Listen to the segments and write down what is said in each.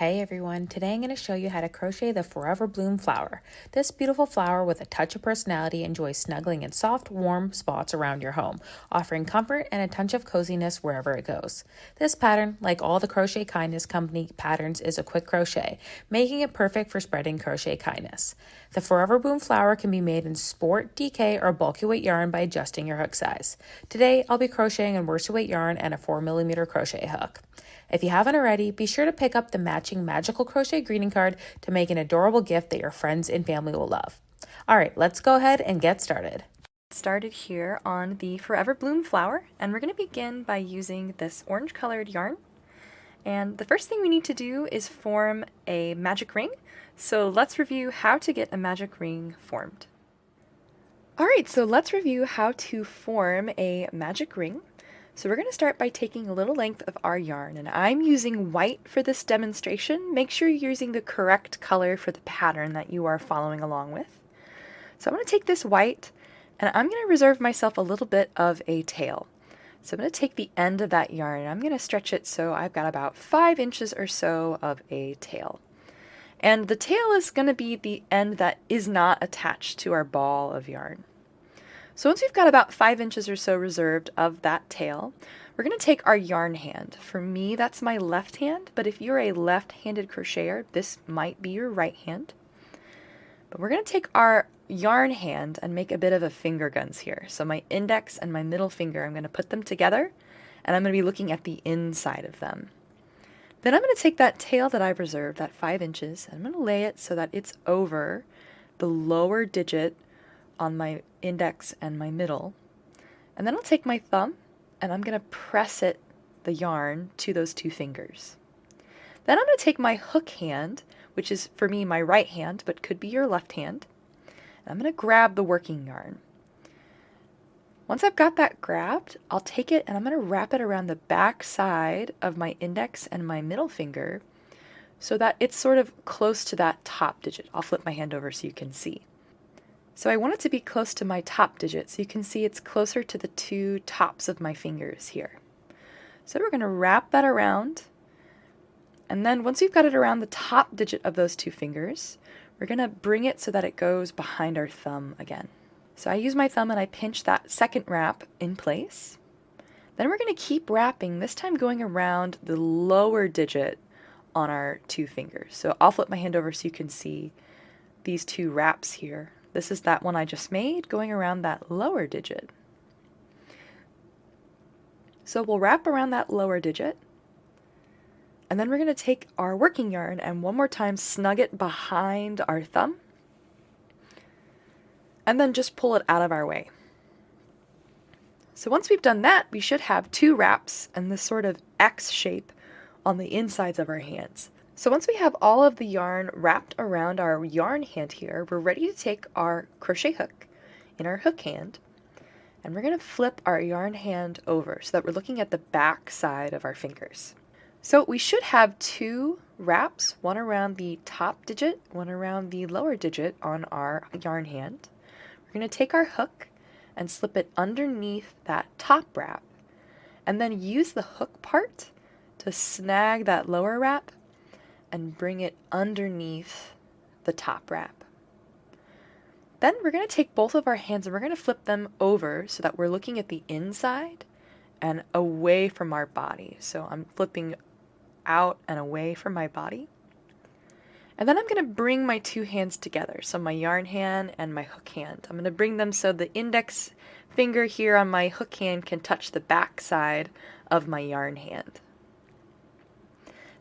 Hey everyone, today I'm going to show you how to crochet the Forever Bloom flower. This beautiful flower with a touch of personality enjoys snuggling in soft, warm spots around your home, offering comfort and a touch of coziness wherever it goes. This pattern, like all the Crochet Kindness Company patterns, is a quick crochet, making it perfect for spreading crochet kindness. The Forever Bloom flower can be made in sport, DK, or bulky weight yarn by adjusting your hook size. Today, I'll be crocheting in worsted weight yarn and a 4mm crochet hook. If you haven't already, be sure to pick up the matching magical crochet greeting card to make an adorable gift that your friends and family will love. All right, let's go ahead and get started. Started here on the Forever Bloom flower, and we're going to begin by using this orange colored yarn. And the first thing we need to do is form a magic ring. So let's review how to get a magic ring formed. All right, so let's review how to form a magic ring. So we're going to start by taking a little length of our yarn, and I'm using white for this demonstration. Make sure you're using the correct color for the pattern that you are following along with. So I'm going to take this white, and I'm going to reserve myself a little bit of a tail. So I'm going to take the end of that yarn, and I'm going to stretch it so I've got about 5 inches or so of a tail. And the tail is going to be the end that is not attached to our ball of yarn. So once we've got about 5 inches or so reserved of that tail, we're going to take our yarn hand. For me, that's my left hand, but if you're a left-handed crocheter, this might be your right hand. But we're going to take our yarn hand and make a bit of a finger guns here. So my index and my middle finger, I'm going to put them together, and I'm going to be looking at the inside of them. Then I'm going to take that tail that I've reserved, that 5 inches, and I'm going to lay it so that it's over the lower digit on my index and my middle. And then I'll take my thumb and I'm going to press the yarn to those 2 fingers. Then I'm going to take my hook hand, which is for me my right hand, but could be your left hand, and I'm going to grab the working yarn. Once I've got that grabbed, I'll take it and I'm going to wrap it around the back side of my index and my middle finger so that it's sort of close to that top digit. I'll flip my hand over so you can see. So I want it to be close to my top digit, so you can see it's closer to the 2 tops of my fingers here. So we're going to wrap that around, and then once we've got it around the top digit of those 2 fingers, we're going to bring it so that it goes behind our thumb again. So I use my thumb and I pinch that second wrap in place. Then we're going to keep wrapping, this time going around the lower digit on our 2 fingers. So I'll flip my hand over so you can see these 2 wraps here. This is that one I just made, going around that lower digit. So we'll wrap around that lower digit, and then we're going to take our working yarn and one more time snug it behind our thumb, and then just pull it out of our way. So once we've done that, we should have 2 wraps and this sort of X shape on the insides of our hands. So once we have all of the yarn wrapped around our yarn hand here, we're ready to take our crochet hook in our hook hand, and we're going to flip our yarn hand over so that we're looking at the back side of our fingers. So we should have 2 wraps, one around the top digit, one around the lower digit on our yarn hand. We're going to take our hook and slip it underneath that top wrap, and then use the hook part to snag that lower wrap and bring it underneath the top wrap. Then we're going to take both of our hands and we're going to flip them over so that we're looking at the inside and away from our body. So I'm flipping out and away from my body. And then I'm going to bring my 2 hands together, so my yarn hand and my hook hand. I'm going to bring them so the index finger here on my hook hand can touch the back side of my yarn hand.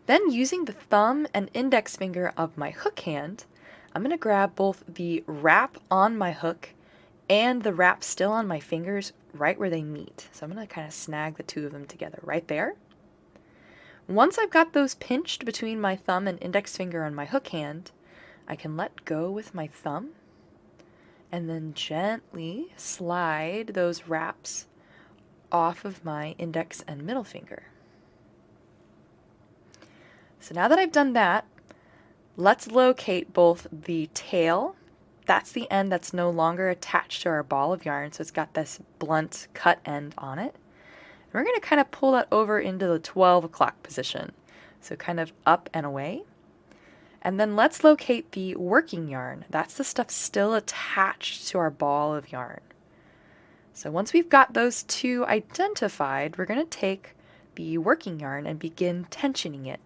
Then using the thumb and index finger of my hook hand, I'm going to grab both the wrap on my hook and the wrap still on my fingers right where they meet. So I'm going to kind of snag the 2 of them together right there. Once I've got those pinched between my thumb and index finger on my hook hand, I can let go with my thumb and then gently slide those wraps off of my index and middle finger. So now that I've done that, let's locate both the tail, that's the end that's no longer attached to our ball of yarn, so it's got this blunt cut end on it. And we're going to kind of pull that over into the 12 o'clock position, so kind of up and away. And then let's locate the working yarn. That's the stuff still attached to our ball of yarn. So once we've got those two identified, we're going to take the working yarn and begin tensioning it.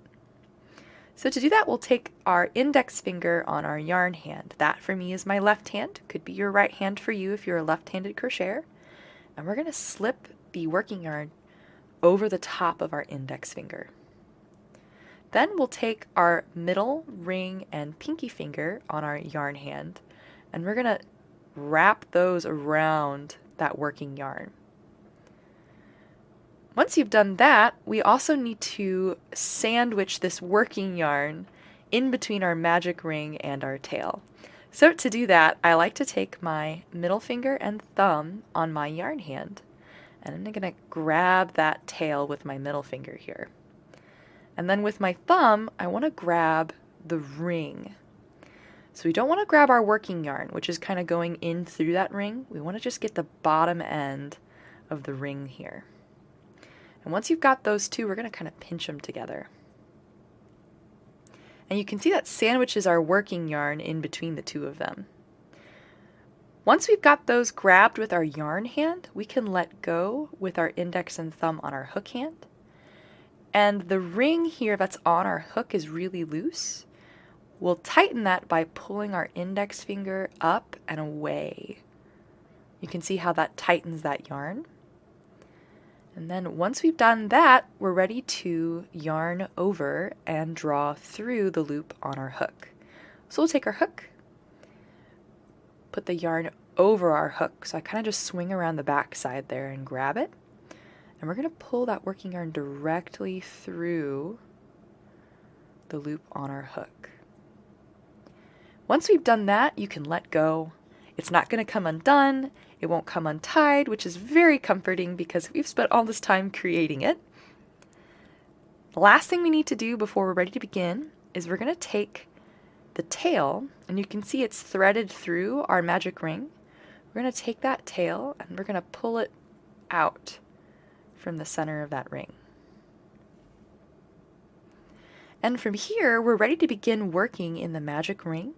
So to do that, we'll take our index finger on our yarn hand. That for me is my left hand. Could be your right hand for you if you're a left-handed crocheter. And we're going to slip the working yarn over the top of our index finger. Then we'll take our middle, ring, and pinky finger on our yarn hand, and we're going to wrap those around that working yarn. Once you've done that, we also need to sandwich this working yarn in between our magic ring and our tail. So to do that, I like to take my middle finger and thumb on my yarn hand, and I'm going to grab that tail with my middle finger here. And then with my thumb, I want to grab the ring. So we don't want to grab our working yarn, which is kind of going in through that ring. We want to just get the bottom end of the ring here. And once you've got those two, we're going to kind of pinch them together. And you can see that sandwiches our working yarn in between the two of them. Once we've got those grabbed with our yarn hand, we can let go with our index and thumb on our hook hand. And the ring here that's on our hook is really loose. We'll tighten that by pulling our index finger up and away. You can see how that tightens that yarn. And then once we've done that, we're ready to yarn over and draw through the loop on our hook. So we'll take our hook, put the yarn over our hook. So I kind of just swing around the back side there and grab it. And we're going to pull that working yarn directly through the loop on our hook. Once we've done that, you can let go. It's not going to come undone. It won't come untied, which is very comforting because we've spent all this time creating it. The last thing we need to do before we're ready to begin is we're going to take the tail, and you can see it's threaded through our magic ring. We're going to take that tail and we're going to pull it out from the center of that ring. And from here, we're ready to begin working in the magic ring.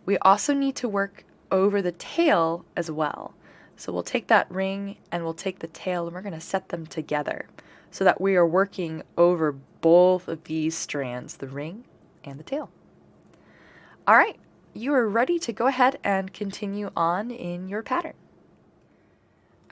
We also need to work over the tail as well. So we'll take that ring and we'll take the tail and we're going to set them together so that we are working over both of these strands, the ring and the tail. All right, you are ready to go ahead and continue on in your pattern.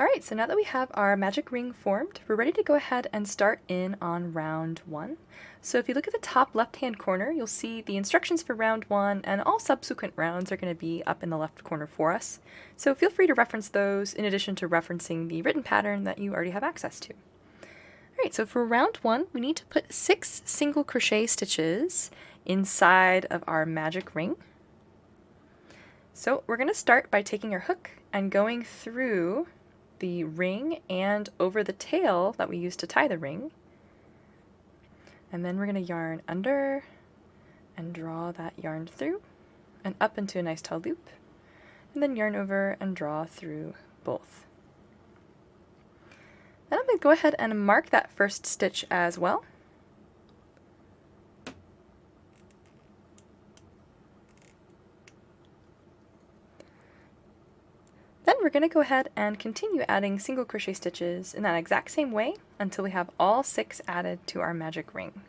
Alright, so now that we have our magic ring formed, we're ready to go ahead and start in on round 1. So if you look at the top left-hand corner, you'll see the instructions for round 1, and all subsequent rounds are going to be up in the left corner for us. So feel free to reference those in addition to referencing the written pattern that you already have access to. Alright, so for round 1, we need to put 6 single crochet stitches inside of our magic ring. So we're going to start by taking our hook and going through the ring and over the tail that we used to tie the ring. And then we're going to yarn under and draw that yarn through and up into a nice tall loop, and then yarn over and draw through both. Then I'm going to go ahead and mark that first stitch as well. Then we're going to go ahead and continue adding single crochet stitches in that exact same way until we have all 6 added to our magic ring.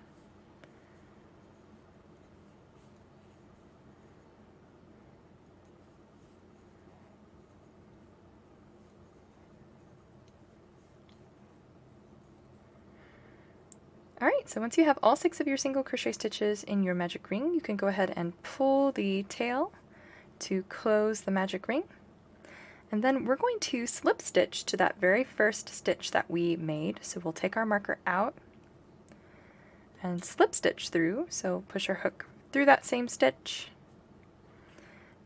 Alright, so once you have all 6 of your single crochet stitches in your magic ring, you can go ahead and pull the tail to close the magic ring. And then we're going to slip stitch to that very first stitch that we made. So we'll take our marker out and slip stitch through. So push our hook through that same stitch,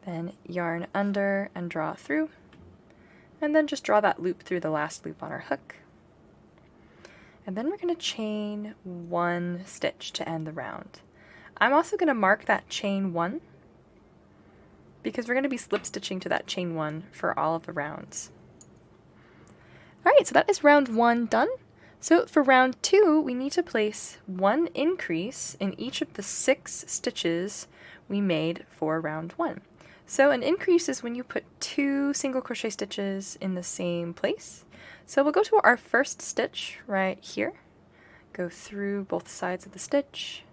then yarn under and draw through, and then just draw that loop through the last loop on our hook. And then we're going to chain 1 stitch to end the round. I'm also going to mark that chain 1 because we're going to be slip stitching to that chain 1 for all of the rounds. Alright, so that is round 1 done. So for round 2, we need to place 1 increase in each of the 6 stitches we made for round 1. So an increase is when you put 2 single crochet stitches in the same place. So we'll go to our first stitch right here, go through both sides of the stitch,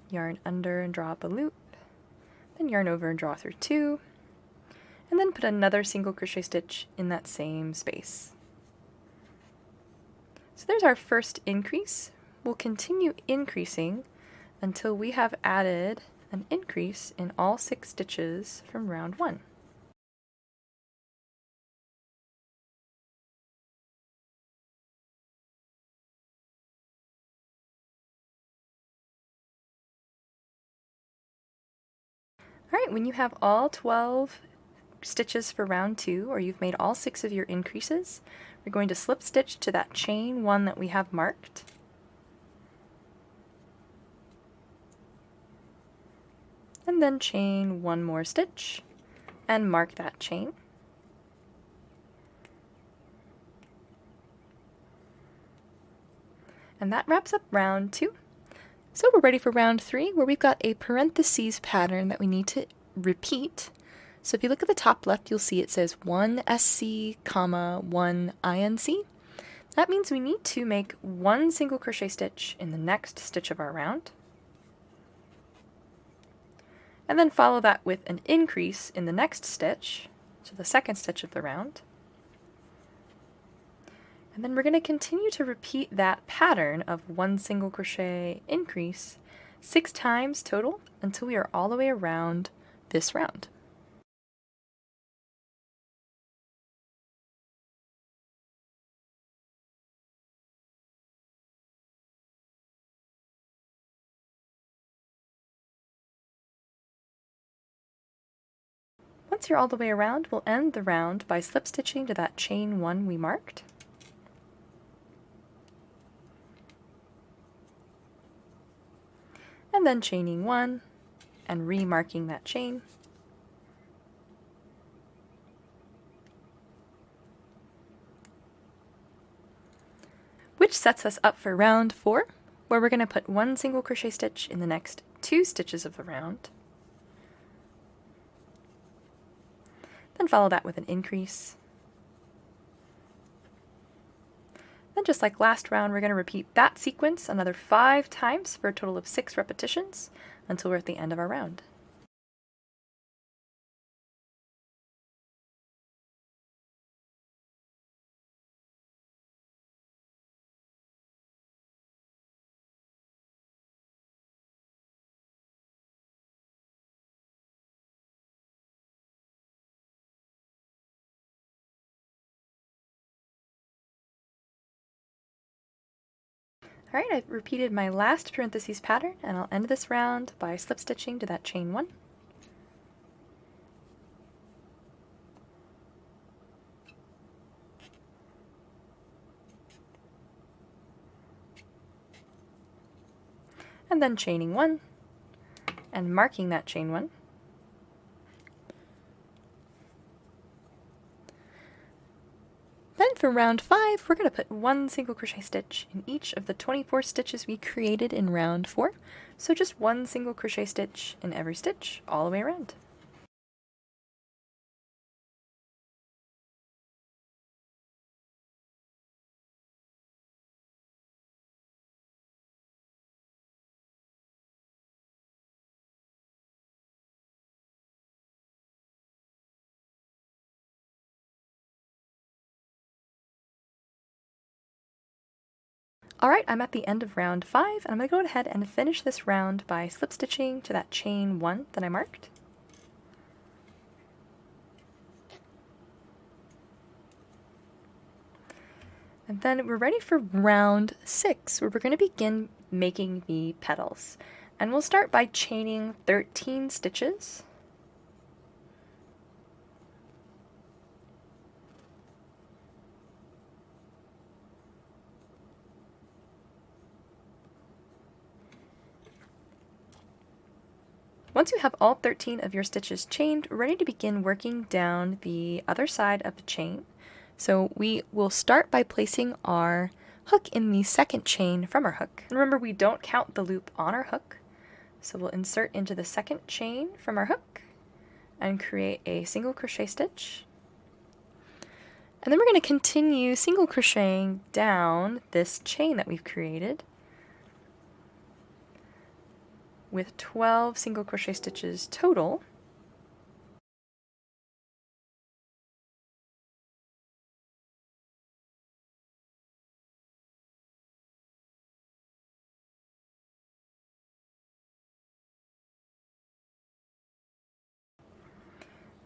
yarn under and draw up a loop, then yarn over and draw through 2, and then put another single crochet stitch in that same space. So there's our first increase. We'll continue increasing until we have added an increase in all 6 stitches from round 1. Alright, when you have all 12 stitches for round 2, or you've made all 6 of your increases, we're going to slip stitch to that chain 1 that we have marked. And then chain 1 more stitch and mark that chain. And that wraps up round 2. So we're ready for round 3, where we've got a parentheses pattern that we need to repeat. So if you look at the top left, you'll see it says 1 SC, comma, 1 INC. That means we need to make 1 single crochet stitch in the next stitch of our round, and then follow that with an increase in the next stitch, so the second stitch of the round. And then we're going to continue to repeat that pattern of 1 single crochet increase 6 times total until we are all the way around this round. Once you're all the way around, we'll end the round by slip stitching to that chain 1 we marked. And then chaining 1 and remarking that chain. Which sets us up for round 4, where we're going to put 1 single crochet stitch in the next 2 stitches of the round. Then follow that with an increase. Then just like last round, we're going to repeat that sequence another 5 times for a total of 6 repetitions until we're at the end of our round. Alright, I've repeated my last parentheses pattern, and I'll end this round by slip stitching to that chain 1. And then chaining 1 and marking that chain 1. Then for round 5, we're going to put 1 single crochet stitch in each of the 24 stitches we created in round 4. So just 1 single crochet stitch in every stitch all the way around. Alright, I'm at the end of round 5, and I'm going to go ahead and finish this round by slip stitching to that chain 1 that I marked. And then we're ready for round 6, where we're going to begin making the petals. And we'll start by chaining 13 stitches. Once you have all 13 of your stitches chained, we're ready to begin working down the other side of the chain. So we will start by placing our hook in the second chain from our hook. And remember, we don't count the loop on our hook, so we'll insert into the second chain from our hook and create a single crochet stitch. And then we're going to continue single crocheting down this chain that we've created with 12 single crochet stitches total.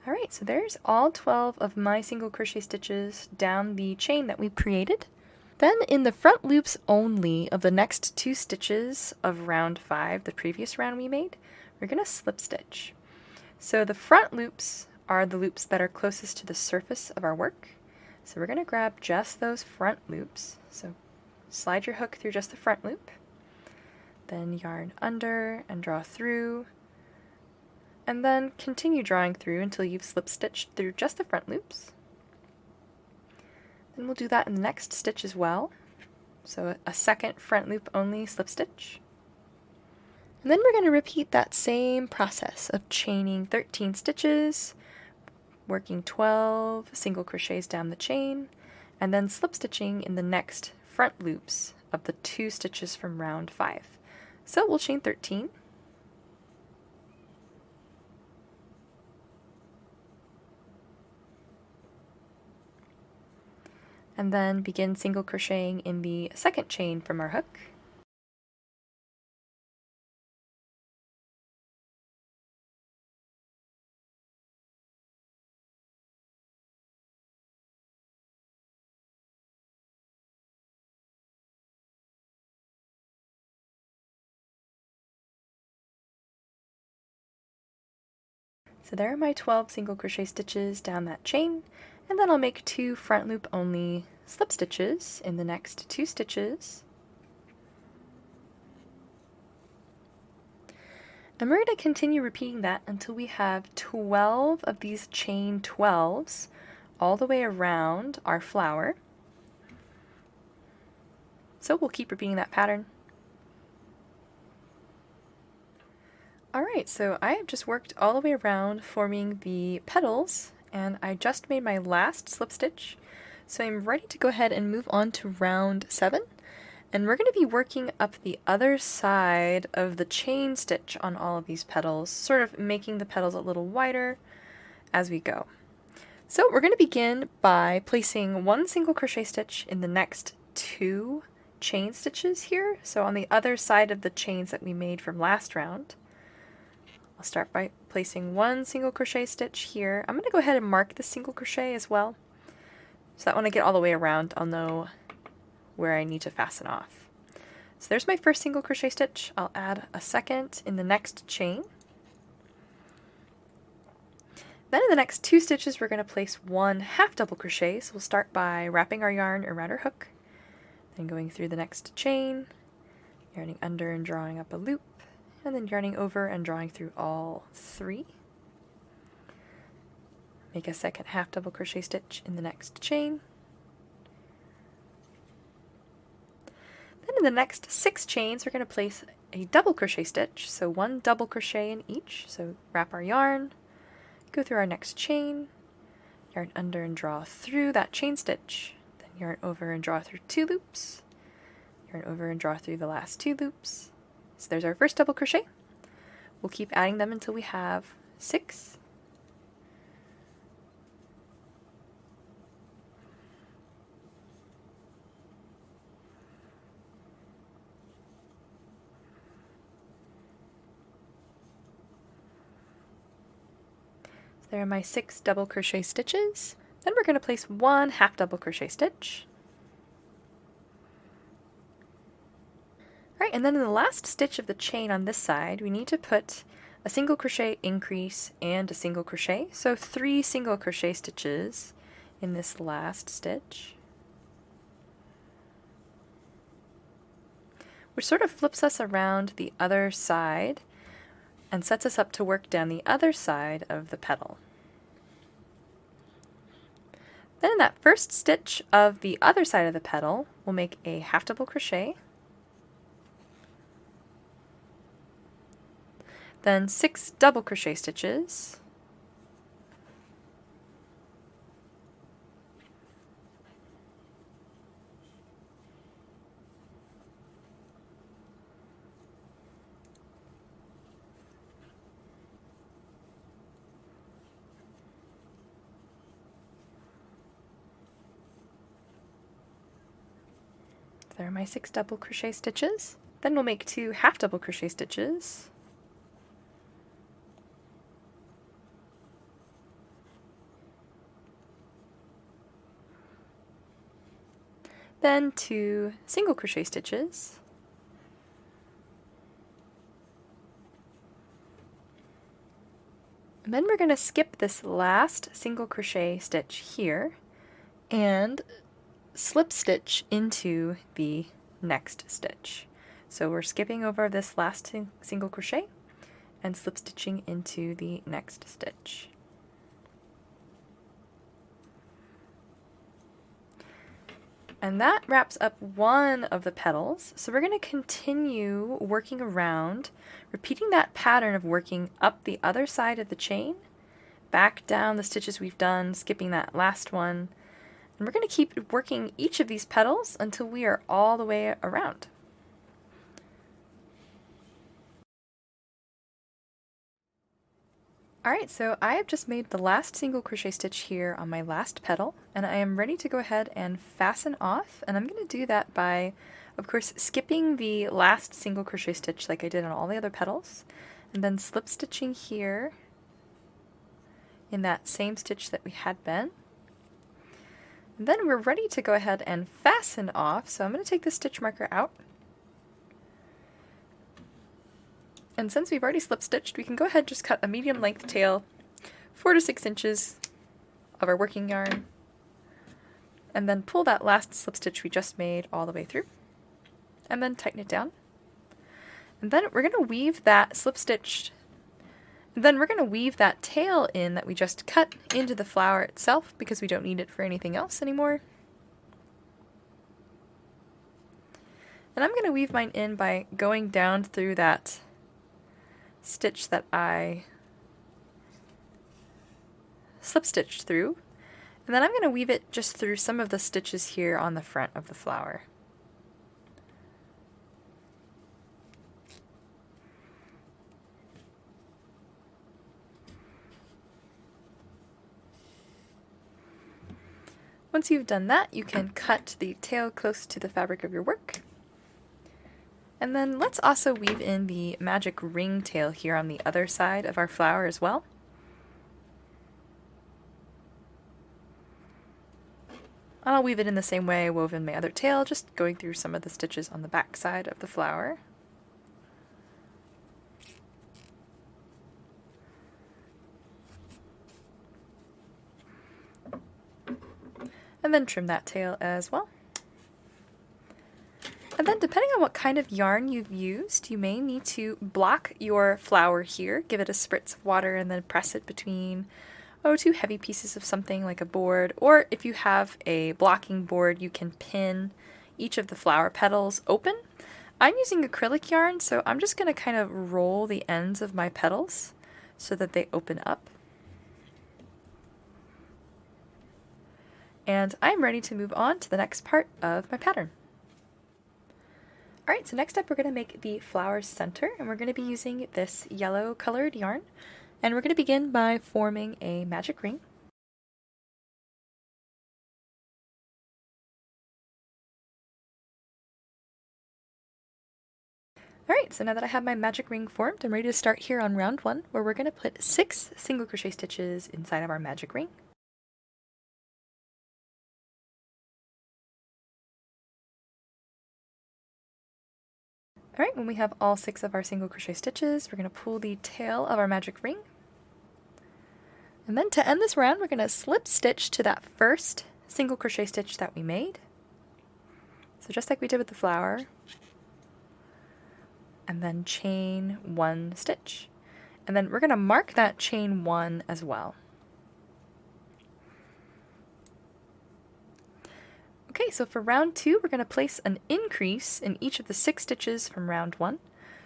Alright, so there's all 12 of my single crochet stitches down the chain that we've created. Then in the front loops only of the next 2 stitches of round 5, the previous round we made, we're going to slip stitch. So the front loops are the loops that are closest to the surface of our work. So we're going to grab just those front loops. So slide your hook through just the front loop, then yarn under and draw through, and then continue drawing through until you've slip stitched through just the front loops. Then we'll do that in the next stitch as well. So a second front loop only slip stitch. And then we're going to repeat that same process of chaining 13 stitches, working 12 single crochets down the chain, and then slip stitching in the next front loops of the 2 stitches from round 5. So we'll chain 13. And then begin single crocheting in the second chain from our hook. So there are my 12 single crochet stitches down that chain, and then I'll make 2 front loop only slip stitches in the next 2 stitches. And we're going to continue repeating that until we have 12 of these chain 12s all the way around our flower. So we'll keep repeating that pattern. Alright, so I have just worked all the way around forming the petals, and I just made my last slip stitch. So I'm ready to go ahead and move on to round 7. And we're going to be working up the other side of the chain stitch on all of these petals, sort of making the petals a little wider as we go. So we're going to begin by placing 1 single crochet stitch in the next 2 chain stitches here. So on the other side of the chains that we made from last round. I'll start by placing 1 single crochet stitch here. I'm going to go ahead and mark the single crochet as well, so that when I get all the way around, I'll know where I need to fasten off. So there's my first single crochet stitch. I'll add a second in the next chain. Then in the next 2 stitches, we're going to place 1 half double crochet. So we'll start by wrapping our yarn around our hook, then going through the next chain, yarning under and drawing up a loop, and then yarning over and drawing through all 3. Make a second half double crochet stitch in the next chain. Then in the next 6 chains, we're going to place a double crochet stitch, so 1 double crochet in each. So wrap our yarn, go through our next chain, yarn under and draw through that chain stitch, then yarn over and draw through 2 loops, yarn over and draw through the last 2 loops. So there's our first double crochet. We'll keep adding them until we have 6. So there are my 6 double crochet stitches. Then we're going to place 1 half double crochet stitch. Alright, and then in the last stitch of the chain on this side, we need to put a single crochet increase and a single crochet. So 3 single crochet stitches in this last stitch, which sort of flips us around the other side and sets us up to work down the other side of the petal. Then in that first stitch of the other side of the petal, we'll make a half double crochet, then 6 double crochet stitches, there are my 6 double crochet stitches. Then we'll make 2 half double crochet stitches, then 2 single crochet stitches, and then we're going to skip this last single crochet stitch here and slip stitch into the next stitch. So we're skipping over this last single crochet and slip stitching into the next stitch. And that wraps up one of the petals. So we're going to continue working around, repeating that pattern of working up the other side of the chain, back down the stitches we've done, skipping that last one. And we're going to keep working each of these petals until we are all the way around. Alright, so I have just made the last single crochet stitch here on my last petal, and I am ready to go ahead and fasten off, and I'm going to do that by, of course, skipping the last single crochet stitch like I did on all the other petals, and then slip stitching here in that same stitch that we had been. And then we're ready to go ahead and fasten off, so I'm going to take the stitch marker out. And since we've already slip stitched, we can go ahead and just cut a medium length tail, 4 to 6 inches of our working yarn, and then pull that last slip stitch we just made all the way through, and then tighten it down. And then we're going to weave that slip stitched, then we're going to weave that tail in that we just cut into the flower itself because we don't need it for anything else anymore. And I'm going to weave mine in by going down through that stitch that I slip stitched through, and then I'm going to weave it just through some of the stitches here on the front of the flower. Once you've done that, you can cut the tail close to the fabric of your work. And then let's also weave in the magic ring tail here on the other side of our flower as well. And I'll weave it in the same way I wove in my other tail, just going through some of the stitches on the back side of the flower. And then trim that tail as well. And then depending on what kind of yarn you've used, you may need to block your flower here, give it a spritz of water, and then press it between 2 heavy pieces of something like a board, or if you have a blocking board, you can pin each of the flower petals open. I'm using acrylic yarn, so I'm just going to kind of roll the ends of my petals so that they open up. And I'm ready to move on to the next part of my pattern. Alright, so next up we're going to make the flower center, and we're going to be using this yellow colored yarn, and we're going to begin by forming a magic ring. Alright, so now that I have my magic ring formed, I'm ready to start here on round 1, where we're going to put 6 single crochet stitches inside of our magic ring. Alright, when we have all 6 of our single crochet stitches, we're going to pull the tail of our magic ring. And then to end this round, we're going to slip stitch to that first single crochet stitch that we made. So just like we did with the flower. And then chain 1 stitch. And then we're going to mark that chain 1 as well. Okay, so for round 2, we're going to place an increase in each of the 6 stitches from round 1.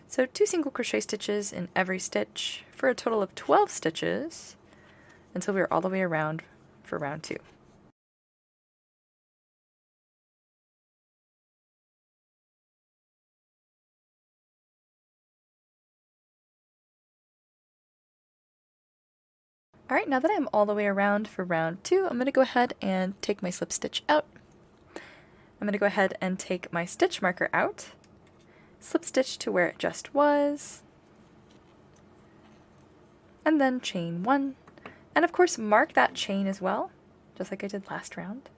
So 2 single crochet stitches in every stitch for a total of 12 stitches until we're all the way around for round 2. Alright, now that I'm all the way around for round 2, I'm going to go ahead and take my slip stitch out. I'm going to go ahead and take my stitch marker out, slip stitch to where it just was, and then chain 1. And of course mark that chain as well, just like I did last round.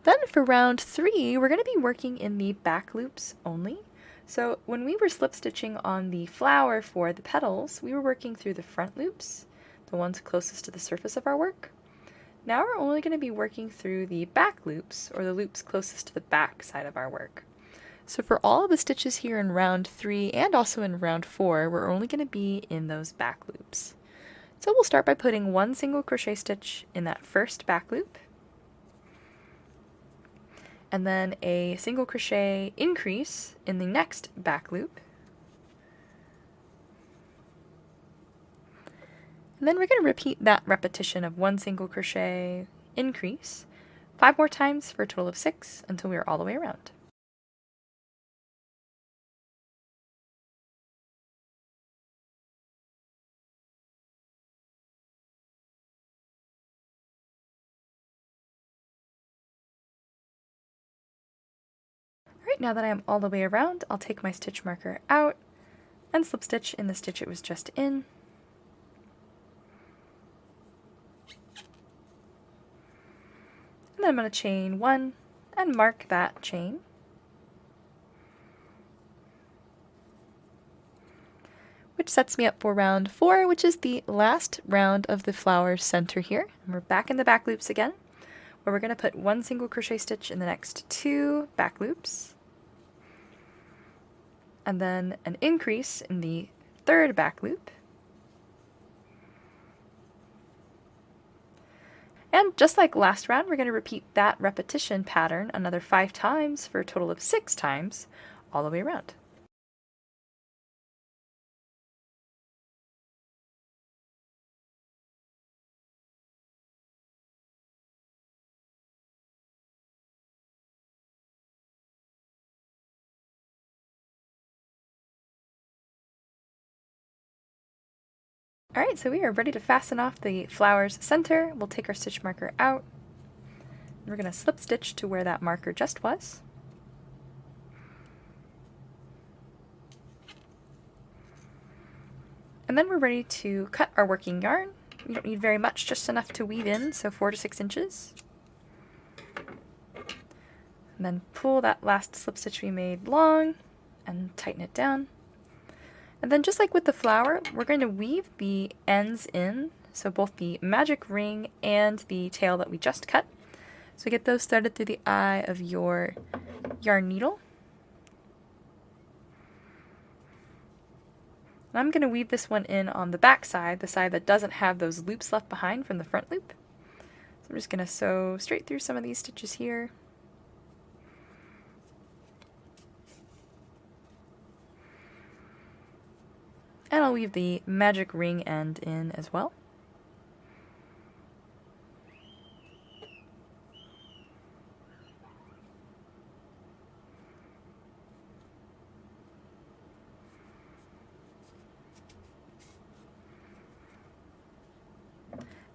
Then for round 3, we're going to be working in the back loops only. So when we were slip stitching on the flower for the petals, we were working through the front loops, the ones closest to the surface of our work. Now we're only going to be working through the back loops, or the loops closest to the back side of our work. So for all of the stitches here in round 3 and also in round 4, we're only going to be in those back loops. So we'll start by putting 1 single crochet stitch in that first back loop, and then a single crochet increase in the next back loop. And then we're going to repeat that repetition of 1 single crochet increase 5 more times for a total of 6 until we are all the way around. Alright, now that I'm all the way around, I'll take my stitch marker out and slip stitch in the stitch it was just in. And then I'm going to chain 1 and mark that chain. Which sets me up for round 4, which is the last round of the flower center here. And we're back in the back loops again, where we're going to put 1 single crochet stitch in the next 2 back loops, and then an increase in the third back loop. And just like last round, we're going to repeat that repetition pattern another 5 times for a total of 6 times all the way around. Alright, so we are ready to fasten off the flower's center. We'll take our stitch marker out. We're going to slip stitch to where that marker just was. And then we're ready to cut our working yarn. We don't need very much, just enough to weave in, so 4 to 6 inches. And then pull that last slip stitch we made long and tighten it down. And then just like with the flower, we're going to weave the ends in, so both the magic ring and the tail that we just cut. So get those threaded through the eye of your yarn needle. And I'm going to weave this one in on the back side, the side that doesn't have those loops left behind from the front loop. So I'm just going to sew straight through some of these stitches here. And I'll weave the magic ring end in as well.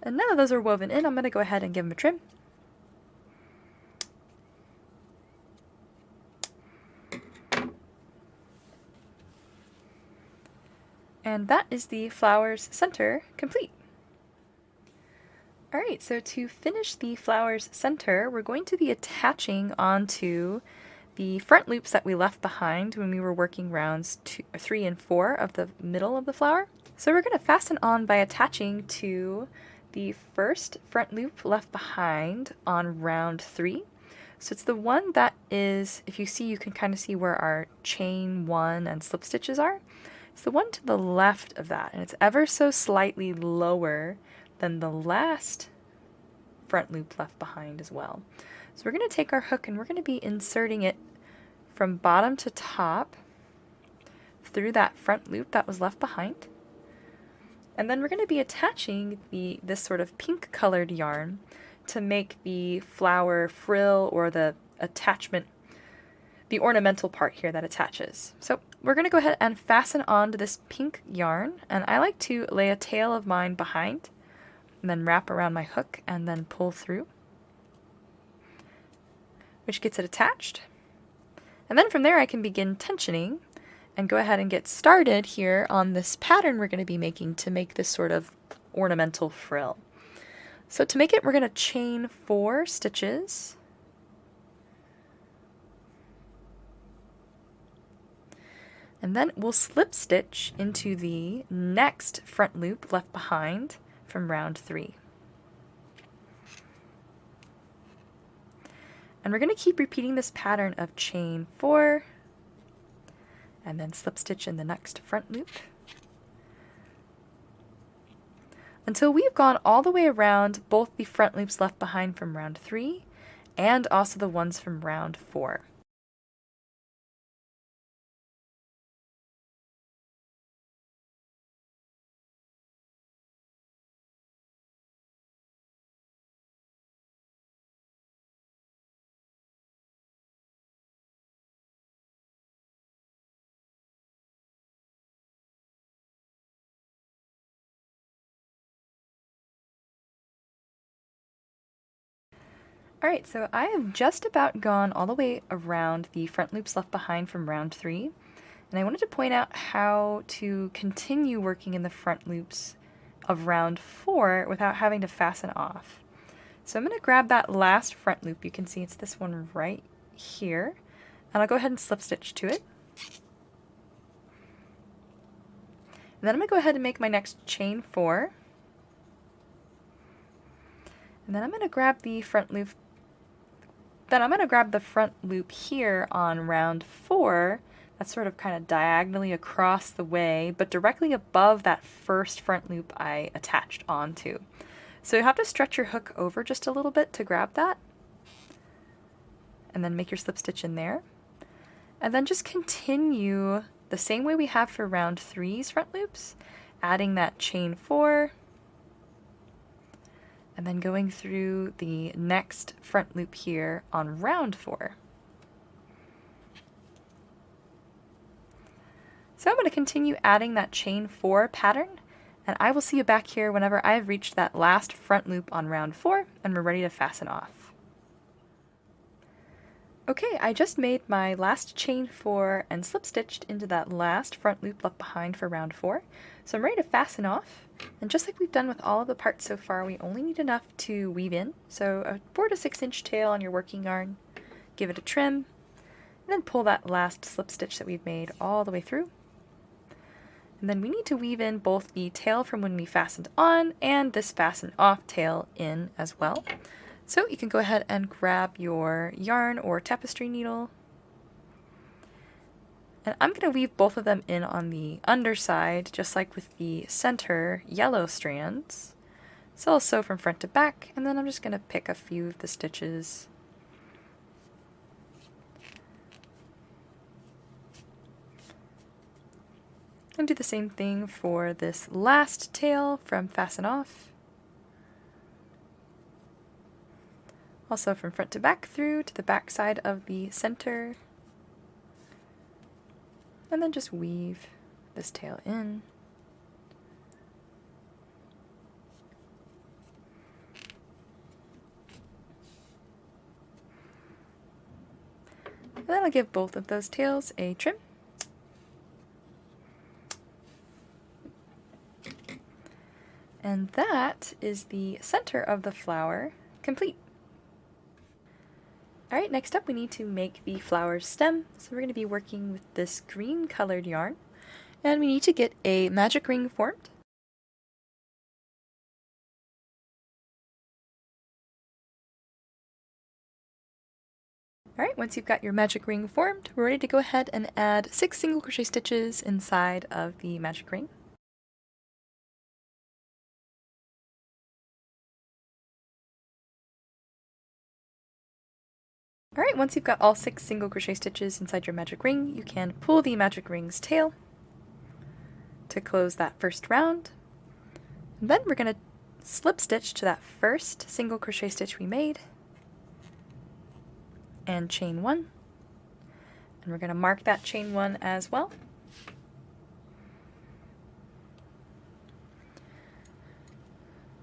And now that those are woven in, I'm going to go ahead and give them a trim. And that is the flower's center complete. Alright, so to finish the flower's center, we're going to be attaching onto the front loops that we left behind when we were working rounds 3 and 4 of the middle of the flower. So we're going to fasten on by attaching to the first front loop left behind on round 3. So it's the one that is, if you see, you can kind of see where our chain 1 and slip stitches are. It's the one to the left of that, and it's ever so slightly lower than the last front loop left behind as well. So we're going to take our hook and we're going to be inserting it from bottom to top through that front loop that was left behind. And then we're going to be attaching this sort of pink colored yarn to make the flower frill or the attachment, the ornamental part here that attaches. So we're going to go ahead and fasten onto this pink yarn, and I like to lay a tail of mine behind and then wrap around my hook and then pull through, which gets it attached. And then from there I can begin tensioning and go ahead and get started here on this pattern we're going to be making to make this sort of ornamental frill. So to make it, we're going to chain 4 stitches. And then we'll slip stitch into the next front loop left behind from round 3. And we're going to keep repeating this pattern of chain 4 and then slip stitch in the next front loop until we've gone all the way around both the front loops left behind from round 3 and also the ones from round 4. Alright, so I have just about gone all the way around the front loops left behind from round 3, and I wanted to point out how to continue working in the front loops of round 4 without having to fasten off. So I'm going to grab that last front loop, you can see it's this one right here, and I'll go ahead and slip stitch to it. And then I'm going to go ahead and make my next chain 4, and then I'm going to grab the front loop. Then I'm going to grab the front loop here on round 4, that's sort of kind of diagonally across the way, but directly above that first front loop I attached onto. So you have to stretch your hook over just a little bit to grab that, and then make your slip stitch in there. And then just continue the same way we have for round 3's front loops, adding that chain 4, and then going through the next front loop here on round 4. So I'm going to continue adding that chain 4 pattern, and I will see you back here whenever I've reached that last front loop on round 4 and we're ready to fasten off. Okay, I just made my last chain 4 and slip stitched into that last front loop left behind for round 4. So I'm ready to fasten off, and just like we've done with all of the parts so far, we only need enough to weave in. So a 4 to 6 inch tail on your working yarn, give it a trim, and then pull that last slip stitch that we've made all the way through. And then we need to weave in both the tail from when we fastened on and this fasten off tail in as well. So you can go ahead and grab your yarn or tapestry needle, and I'm going to weave both of them in on the underside, just like with the center yellow strands. So I'll sew from front to back, and then I'm just going to pick a few of the stitches. And do the same thing for this last tail from fasten off. Also from front to back through to the back side of the center. And then just weave this tail in. And then I'll give both of those tails a trim. And that is the center of the flower complete. Alright, next up we need to make the flower's stem. So we're going to be working with this green colored yarn, and we need to get a magic ring formed. Alright, once you've got your magic ring formed, we're ready to go ahead and add 6 single crochet stitches inside of the magic ring. Alright, once you've got all 6 single crochet stitches inside your magic ring, you can pull the magic ring's tail to close that first round. And then we're going to slip stitch to that first single crochet stitch we made and chain 1. And we're going to mark that chain 1 as well.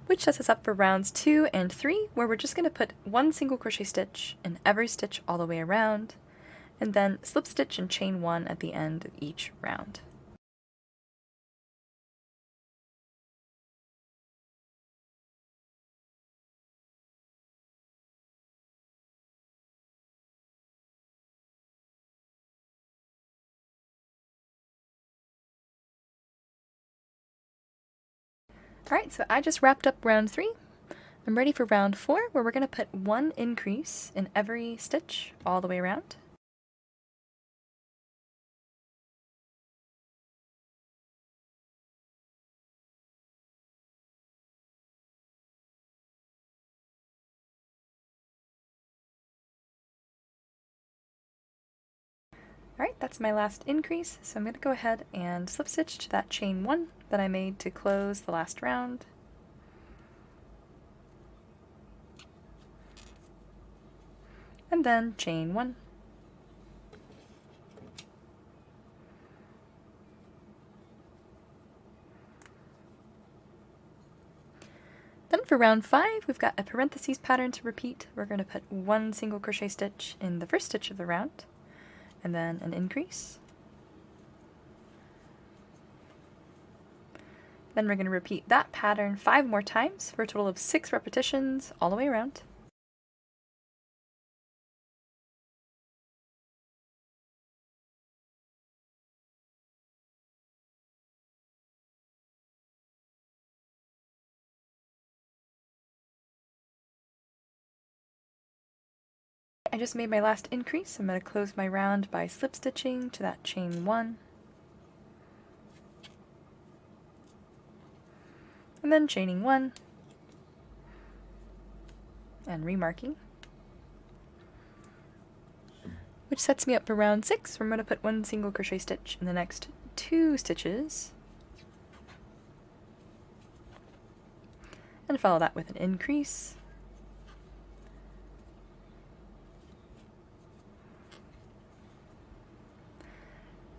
Which sets us up for rounds 2 and 3, where we're just going to put 1 single crochet stitch in every stitch all the way around, and then slip stitch and chain 1 at the end of each round. Alright, so I just wrapped up round 3. I'm ready for round 4, where we're going to put 1 increase in every stitch all the way around. Alright, that's my last increase, so I'm going to go ahead and slip stitch to that chain 1 that I made to close the last round. And then chain 1. Then for round 5, we've got a parentheses pattern to repeat. We're going to put 1 single crochet stitch in the first stitch of the round, and then an increase. Then we're going to repeat that pattern 5 more times for a total of 6 repetitions all the way around. I just made my last increase. I'm going to close my round by slip stitching to that chain 1. And then chaining 1 and remarking. Which sets me up for round 6, where I'm going to put 1 single crochet stitch in the next 2 stitches. And follow that with an increase.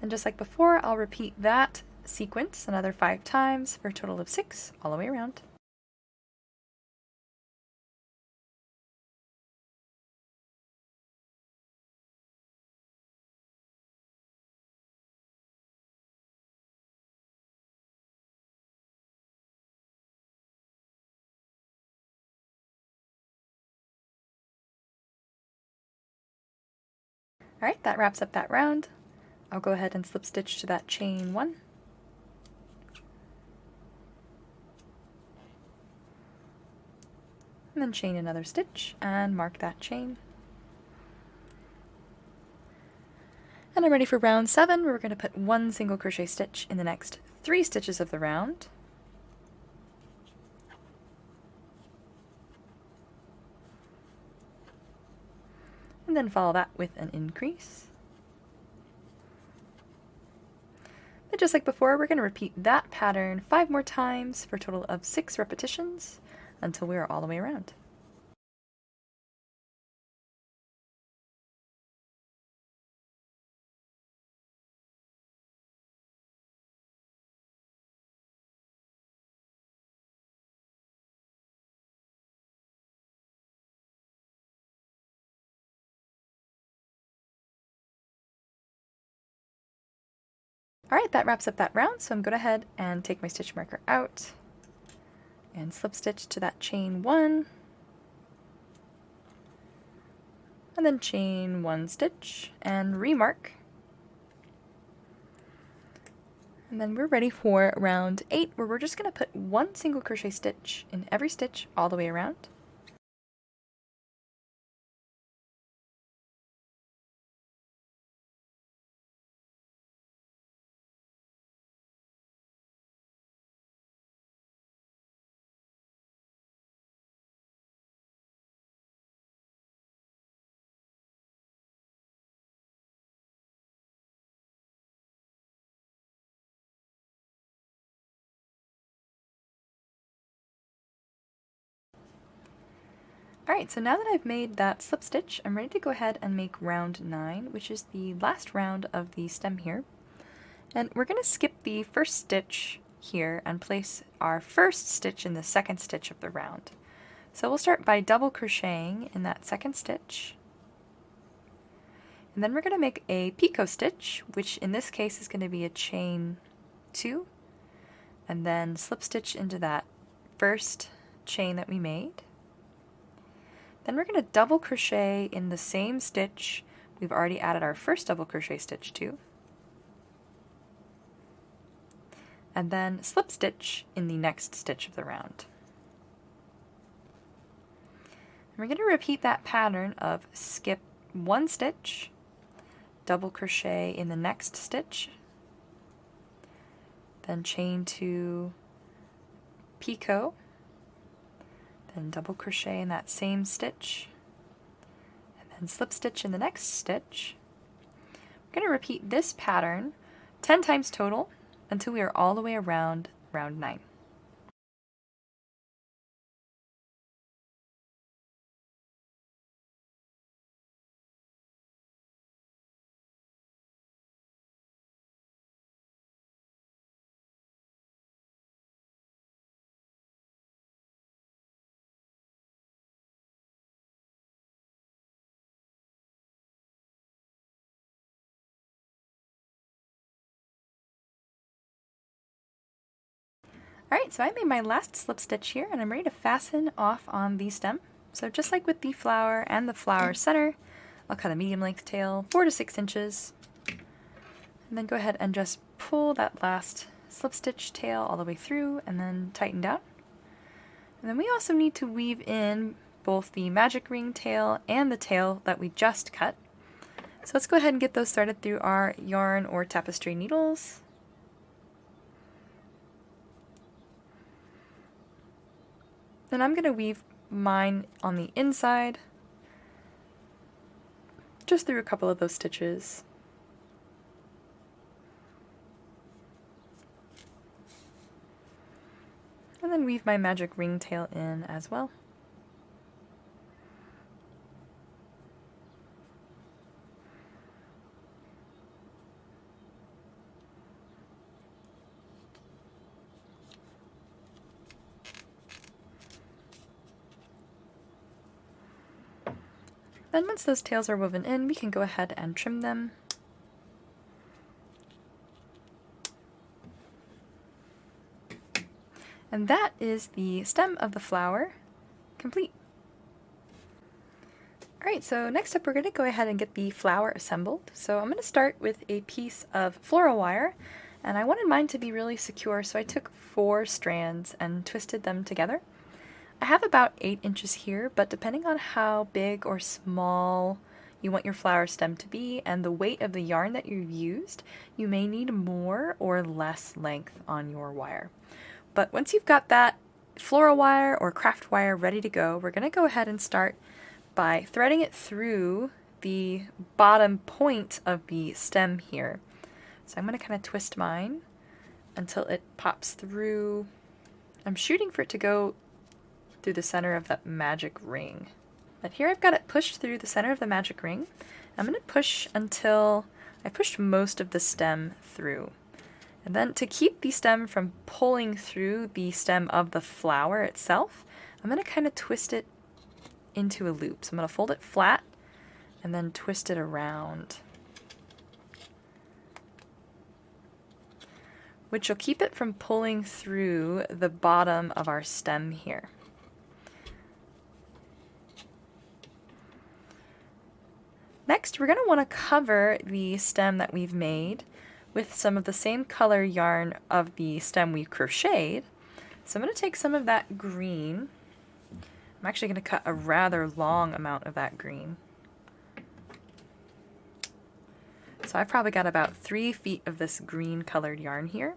And just like before, I'll repeat that sequence another 5 times for a total of 6 all the way around. Alright, that wraps up that round. I'll go ahead and slip stitch to that chain 1. And then chain another stitch and mark that chain. And I'm ready for round 7, where we're going to put 1 single crochet stitch in the next 3 stitches of the round. And then follow that with an increase. But just like before, we're going to repeat that pattern 5 more times for a total of 6 repetitions until we are all the way around. Alright, that wraps up that round, so I'm going to go ahead and take my stitch marker out and slip stitch to that chain 1, and then chain 1 stitch and remark. And then we're ready for round 8, where we're just going to put 1 single crochet stitch in every stitch all the way around. Alright, so now that I've made that slip stitch, I'm ready to go ahead and make round 9, which is the last round of the stem here. And we're going to skip the first stitch here and place our first stitch in the second stitch of the round. So we'll start by double crocheting in that second stitch. And then we're going to make a picot stitch, which in this case is going to be a chain 2, and then slip stitch into that first chain that we made. Then we're going to double crochet in the same stitch we've already added our first double crochet stitch to, and then slip stitch in the next stitch of the round. And we're going to repeat that pattern of skip one stitch, double crochet in the next stitch, then chain 2, picot, then double crochet in that same stitch, and then slip stitch in the next stitch. We're going to repeat this pattern 10 times total until we are all the way around round 9. Alright, so I made my last slip stitch here and I'm ready to fasten off on the stem. So just like with the flower and the flower center, I'll cut a medium length tail, 4 to 6 inches, and then go ahead and just pull that last slip stitch tail all the way through and then tighten down. And then we also need to weave in both the magic ring tail and the tail that we just cut. So let's go ahead and get those started through our yarn or tapestry needles. Then I'm going to weave mine on the inside, just through a couple of those stitches. And then weave my magic ring tail in as well. Then once those tails are woven in, we can go ahead and trim them. And that is the stem of the flower complete. Alright, so next up we're going to go ahead and get the flower assembled. So I'm going to start with a piece of floral wire, and I wanted mine to be really secure, so I took 4 strands and twisted them together. I have about 8 inches here, but depending on how big or small you want your flower stem to be and the weight of the yarn that you've used, you may need more or less length on your wire. But once you've got that floral wire or craft wire ready to go, we're going to go ahead and start by threading it through the bottom point of the stem here. So I'm going to kind of twist mine until it pops through. I'm shooting for it to go through the center of that magic ring. But here I've got it pushed through the center of the magic ring. I'm going to push until I pushed most of the stem through. And then to keep the stem from pulling through the stem of the flower itself, I'm going to kind of twist it into a loop. So I'm going to fold it flat and then twist it around, which will keep it from pulling through the bottom of our stem here. Next, we're going to want to cover the stem that we've made with some of the same color yarn of the stem we crocheted. So I'm going to take some of that green. I'm actually going to cut a rather long amount of that green. So I've probably got about 3 feet of this green colored yarn here.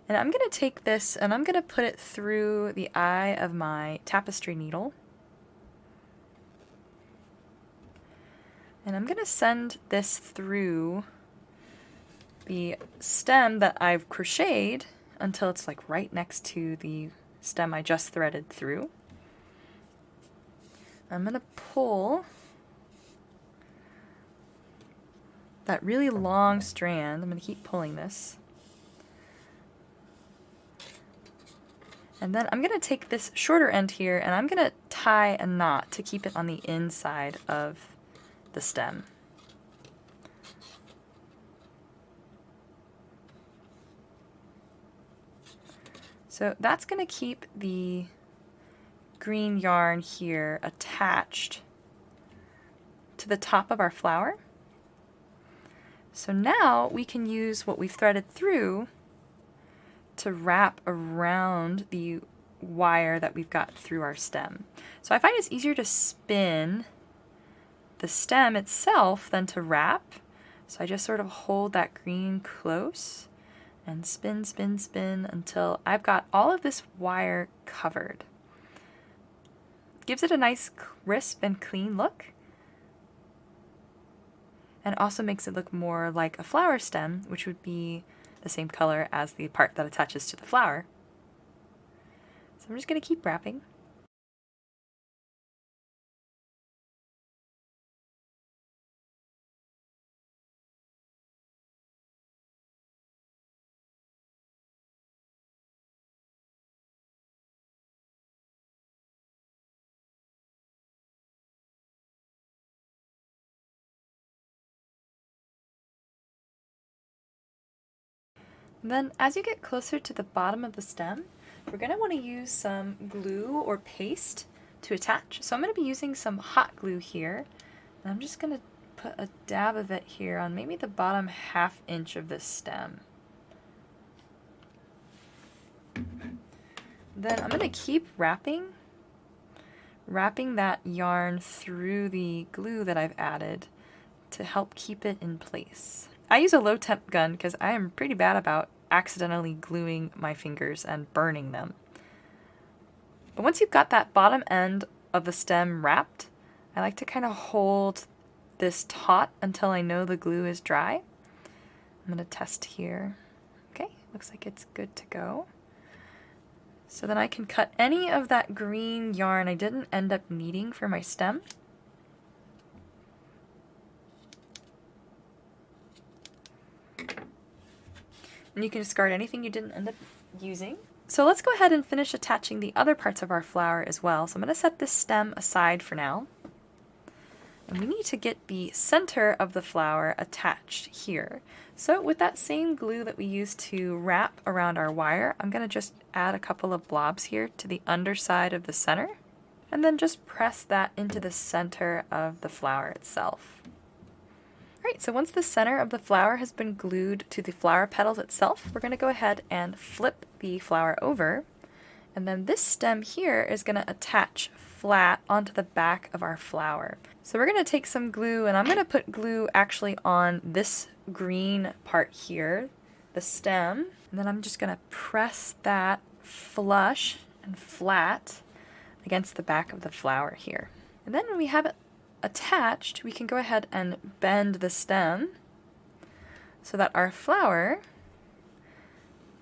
And I'm going to take this and I'm going to put it through the eye of my tapestry needle. And I'm going to send this through the stem that I've crocheted until it's like right next to the stem I just threaded through. I'm going to pull that really long strand. I'm going to keep pulling this. And then I'm going to take this shorter end here and I'm going to tie a knot to keep it on the inside of the stem. So that's going to keep the green yarn here attached to the top of our flower. So now we can use what we've threaded through to wrap around the wire that we've got through our stem. So I find it's easier to spin the stem itself than to wrap. So I just sort of hold that green close and spin, spin, spin until I've got all of this wire covered. Gives it a nice crisp and clean look, and also makes it look more like a flower stem, which would be the same color as the part that attaches to the flower. So I'm just going to keep wrapping. Then as you get closer to the bottom of the stem, we're going to want to use some glue or paste to attach. So I'm going to be using some hot glue here. And I'm just going to put a dab of it here on maybe the bottom ½ inch of this stem. Then I'm going to keep wrapping that yarn through the glue that I've added to help keep it in place. I use a low temp gun because I am pretty bad about accidentally gluing my fingers and burning them. But once you've got that bottom end of the stem wrapped, I like to kind of hold this taut until I know the glue is dry. I'm going to test here. Okay, looks like it's good to go. So then I can cut any of that green yarn I didn't end up needing for my stem. And you can discard anything you didn't end up using. So let's go ahead and finish attaching the other parts of our flower as well. So I'm going to set this stem aside for now. And we need to get the center of the flower attached here. So with that same glue that we used to wrap around our wire, I'm going to just add a couple of blobs here to the underside of the center, and then just press that into the center of the flower itself. Alright, so once the center of the flower has been glued to the flower petals itself, we're going to go ahead and flip the flower over, and then this stem here is going to attach flat onto the back of our flower. So we're going to take some glue, and I'm going to put glue actually on this green part here, the stem, and then I'm just going to press that flush and flat against the back of the flower here. And then when we have it attached, we can go ahead and bend the stem so that our flower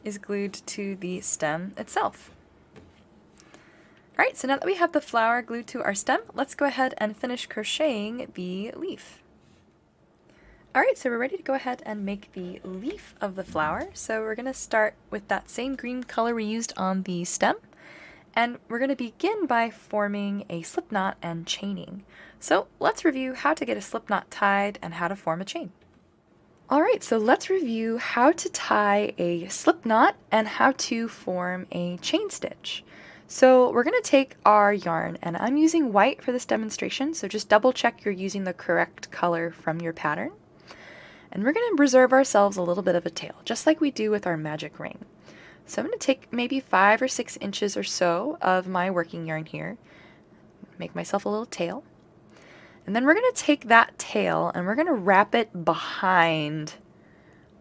is glued to the stem itself. Alright, so now that we have the flower glued to our stem, let's go ahead and finish crocheting the leaf. Alright, so we're ready to go ahead and make the leaf of the flower. So we're going to start with that same green color we used on the stem. And we're going to begin by forming a slip knot and chaining. So let's review how to get a slip knot tied and how to form a chain. Alright, so let's review how to tie a slip knot and how to form a chain stitch. So we're going to take our yarn, and I'm using white for this demonstration, so just double check you're using the correct color from your pattern. And we're going to reserve ourselves a little bit of a tail, just like we do with our magic ring. So I'm going to take maybe 5 or 6 inches or so of my working yarn here, make myself a little tail, and then we're going to take that tail and we're going to wrap it behind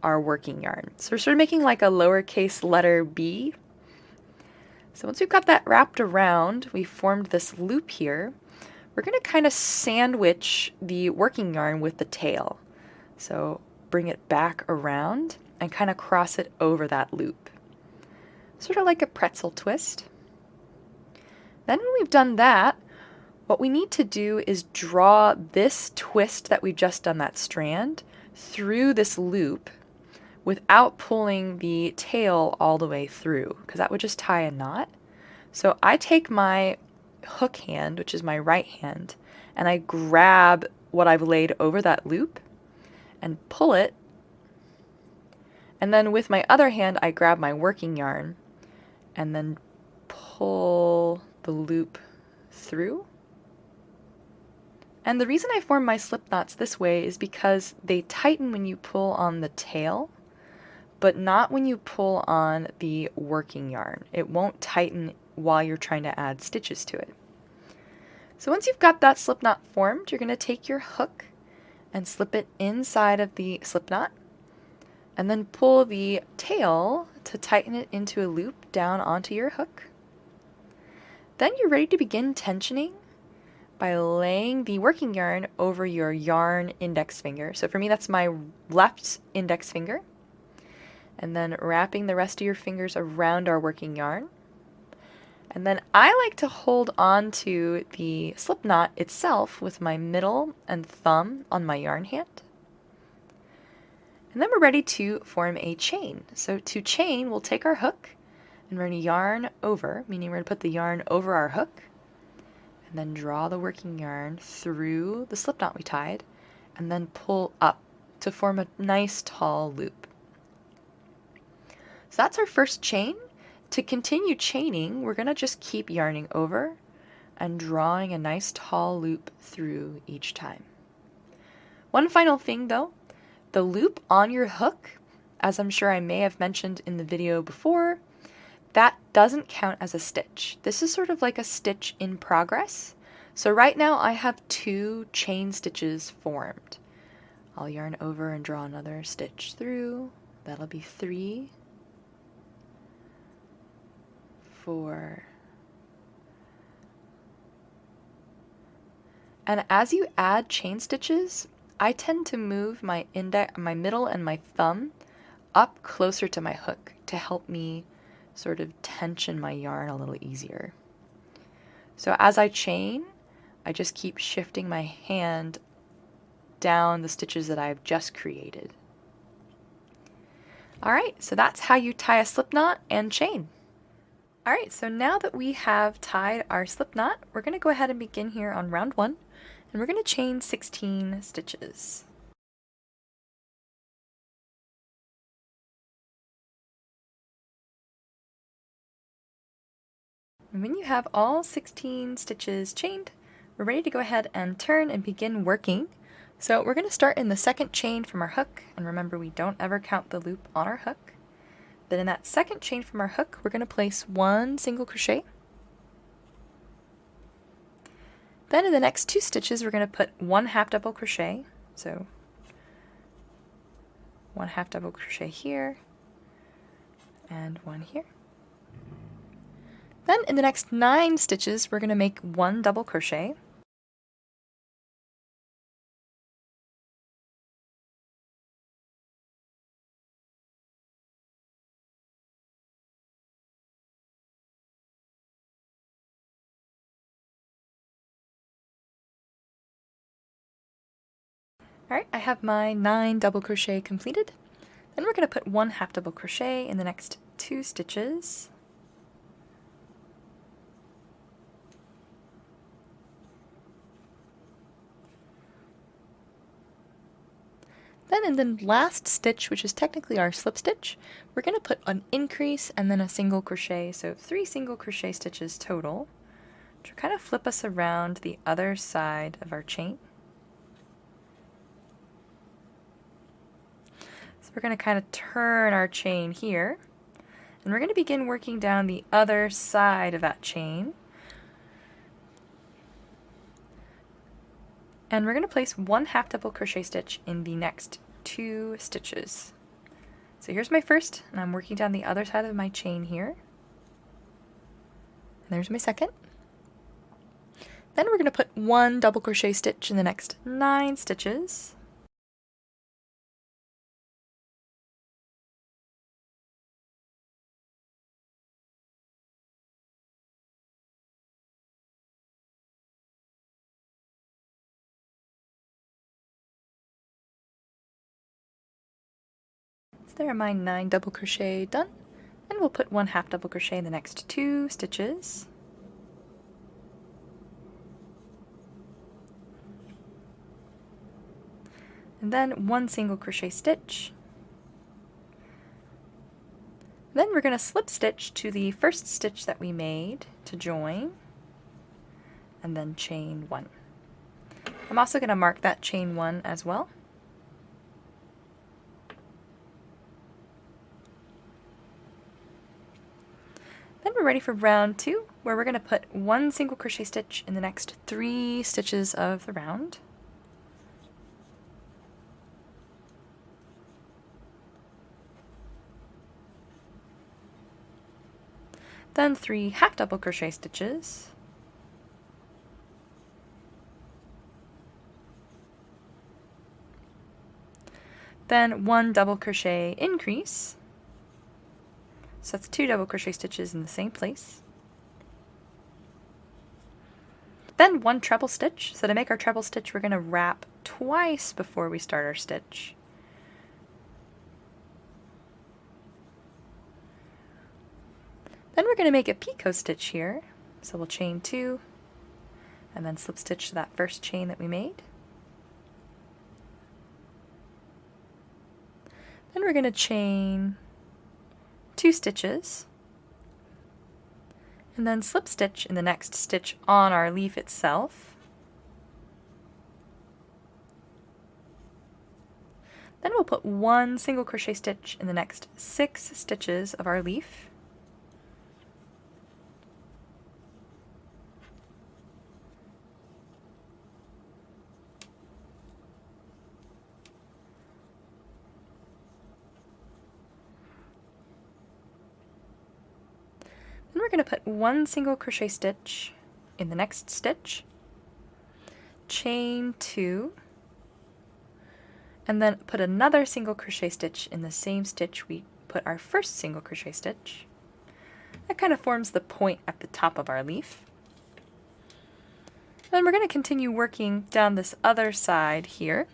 our working yarn. So we're sort of making like a lowercase letter B. So once we've got that wrapped around, we formed this loop here, we're going to kind of sandwich the working yarn with the tail. So bring it back around and kind of cross it over that loop. Sort of like a pretzel twist. Then when we've done that, what we need to do is draw this twist that we've just done, that strand, through this loop without pulling the tail all the way through, because that would just tie a knot. So I take my hook hand, which is my right hand, and I grab what I've laid over that loop and pull it. And then with my other hand, I grab my working yarn and then pull the loop through. And the reason I form my slip knots this way is because they tighten when you pull on the tail, but not when you pull on the working yarn. It won't tighten while you're trying to add stitches to it. So once you've got that slip knot formed, you're going to take your hook and slip it inside of the slip knot, and then pull the tail to tighten it into a loop down onto your hook. Then you're ready to begin tensioning by laying the working yarn over your yarn index finger. So for me, that's my left index finger. And then wrapping the rest of your fingers around our working yarn. And then I like to hold on to the slip knot itself with my middle and thumb on my yarn hand. And then we're ready to form a chain. So to chain, we'll take our hook and we're going to yarn over, meaning we're going to put the yarn over our hook, and then draw the working yarn through the slip knot we tied, and then pull up to form a nice tall loop. So that's our first chain. To continue chaining, we're going to just keep yarning over and drawing a nice tall loop through each time. One final thing though, the loop on your hook, as I'm sure I may have mentioned in the video before, that doesn't count as a stitch. This is sort of like a stitch in progress. So right now I have 2 chain stitches formed. I'll yarn over and draw another stitch through. That'll be 3, 4. And as you add chain stitches, I tend to move my middle and my thumb up closer to my hook to help me sort of tension my yarn a little easier. So as I chain, I just keep shifting my hand down the stitches that I've just created. Alright, so that's how you tie a slip knot and chain. Alright, so now that we have tied our slip knot, we're going to go ahead and begin here on round 1, and we're going to chain 16 stitches. And when you have all 16 stitches chained, we're ready to go ahead and turn and begin working. So we're going to start in the second chain from our hook, and remember we don't ever count the loop on our hook. Then in that second chain from our hook, we're going to place 1 single crochet. Then in the next 2 stitches, we're going to put 1 half double crochet. So 1 half double crochet here, and 1 here. Then in the next 9 stitches, we're going to make 1 double crochet. Alright, I have my 9 double crochet completed. Then we're going to put 1 half double crochet in the next 2 stitches. Then in the last stitch, which is technically our slip stitch, we're going to put an increase and then a single crochet, so 3 single crochet stitches total, which will kind of flip us around the other side of our chain. So we're going to kind of turn our chain here, and we're going to begin working down the other side of that chain. And we're going to place 1 half double crochet stitch in the next 2 stitches. So here's my first, and I'm working down the other side of my chain here. And there's my second. Then we're going to put 1 double crochet stitch in the next 9 stitches. So there are my 9 double crochet done, and we'll put 1 half double crochet in the next 2 stitches. And then 1 single crochet stitch. Then we're going to slip stitch to the first stitch that we made to join, and then chain 1. I'm also going to mark that chain 1 as well. Then we're ready for round 2, where we're going to put 1 single crochet stitch in the next 3 stitches of the round. Then 3 half double crochet stitches. Then 1 double crochet increase. So that's 2 double crochet stitches in the same place. Then 1 treble stitch. So to make our treble stitch, we're going to wrap twice before we start our stitch. Then we're going to make a picot stitch here. So we'll chain 2 and then slip stitch to that first chain that we made. Then we're going to chain 2 stitches and then slip stitch in the next stitch on our leaf itself. Then we'll put 1 single crochet stitch in the next 6 stitches of our leaf. Then we're going to put 1 single crochet stitch in the next stitch, chain 2, and then put another single crochet stitch in the same stitch we put our first single crochet stitch. That kind of forms the point at the top of our leaf. Then we're going to continue working down this other side here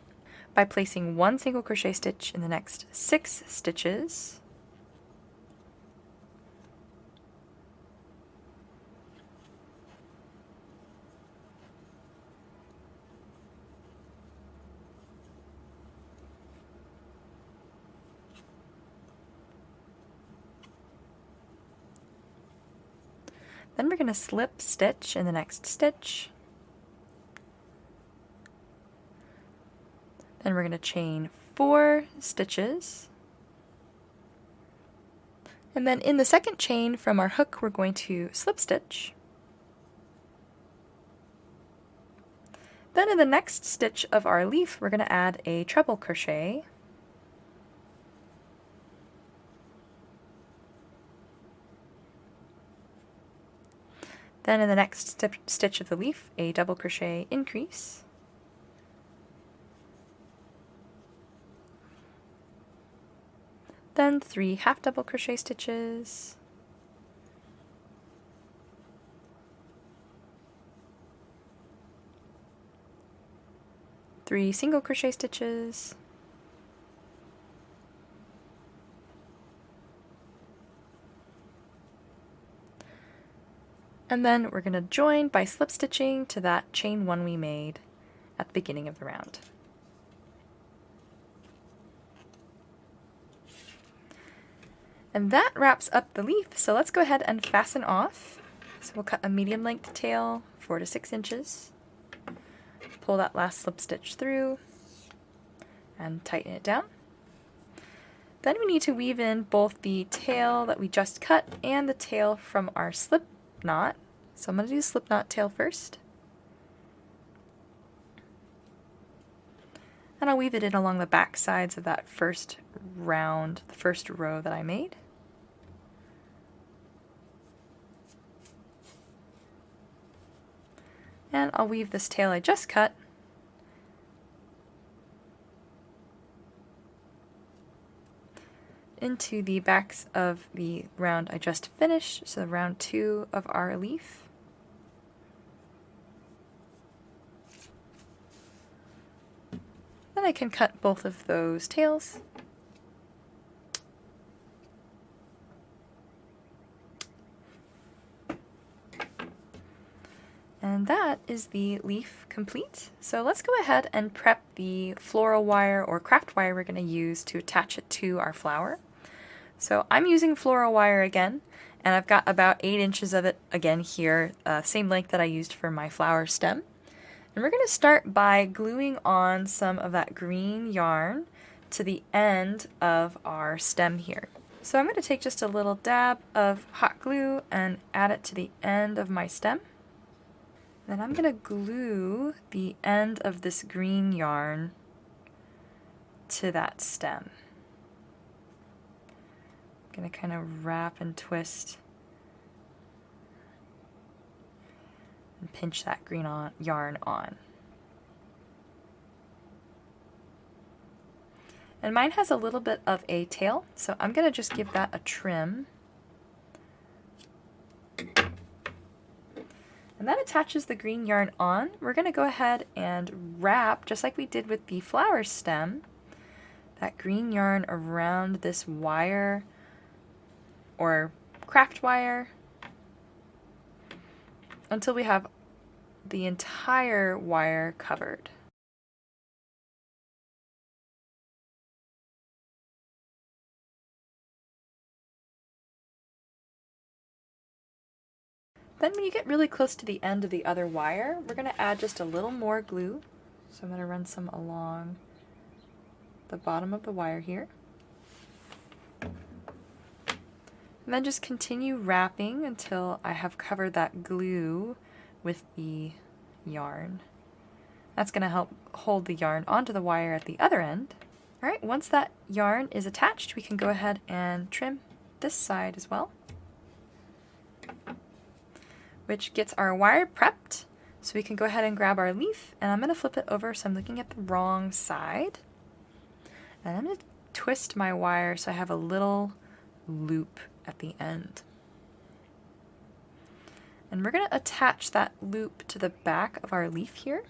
by placing 1 single crochet stitch in the next 6 stitches. Then we're going to slip stitch in the next stitch. Then we're going to chain 4 stitches. And then in the second chain from our hook, we're going to slip stitch. Then in the next stitch of our leaf, we're going to add a treble crochet. Then in the next stitch of the leaf, a double crochet increase. Then 3 half double crochet stitches. Three single crochet stitches. And then we're going to join by slip stitching to that chain 1 we made at the beginning of the round. And that wraps up the leaf, so let's go ahead and fasten off. So we'll cut a medium length tail, 4 to 6 inches. Pull that last slip stitch through and tighten it down. Then we need to weave in both the tail that we just cut and the tail from our slip knot. So I'm going to do slip knot tail first. And I'll weave it in along the back sides of that first round, the first row that I made. And I'll weave this tail I just cut into the backs of the round I just finished, so round 2 of our leaf. Then I can cut both of those tails. And that is the leaf complete. So let's go ahead and prep the floral wire or craft wire we're going to use to attach it to our flower. So I'm using floral wire again, and I've got about 8 inches of it again here, same length that I used for my flower stem. And we're going to start by gluing on some of that green yarn to the end of our stem here. So I'm going to take just a little dab of hot glue and add it to the end of my stem. Then I'm going to glue the end of this green yarn to that stem. I'm going to kind of wrap and twist and pinch that green yarn on. And mine has a little bit of a tail, so I'm going to just give that a trim. And that attaches the green yarn on. We're going to go ahead and wrap, just like we did with the flower stem, that green yarn around this wire or craft wire until we have the entire wire covered. Then when you get really close to the end of the other wire, we're going to add just a little more glue. So I'm going to run some along the bottom of the wire here. And then just continue wrapping until I have covered that glue with the yarn. That's going to help hold the yarn onto the wire at the other end. Alright, once that yarn is attached, we can go ahead and trim this side as well, which gets our wire prepped. So we can go ahead and grab our leaf, and I'm going to flip it over so I'm looking at the wrong side. And I'm going to twist my wire so I have a little loop at the end. And we're going to attach that loop to the back of our leaf here.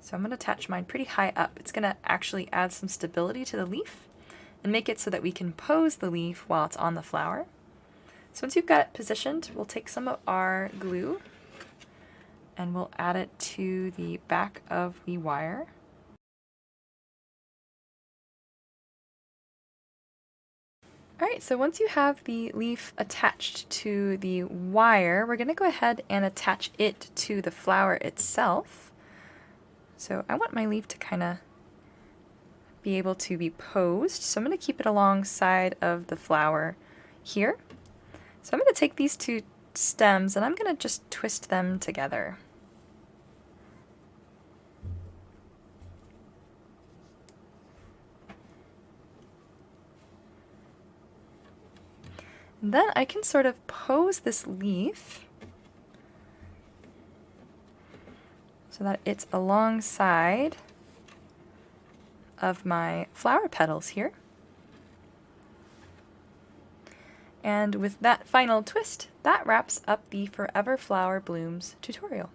So I'm going to attach mine pretty high up. It's going to actually add some stability to the leaf and make it so that we can pose the leaf while it's on the flower. So once you've got it positioned, we'll take some of our glue and we'll add it to the back of the wire. Alright, so once you have the leaf attached to the wire, we're going to go ahead and attach it to the flower itself. So I want my leaf to kind of be able to be posed, so I'm going to keep it alongside of the flower here. So I'm going to take these two stems and I'm going to just twist them together. And then I can sort of pose this leaf so that it's alongside of my flower petals here. And with that final twist, that wraps up the Forever Flower Blooms tutorial.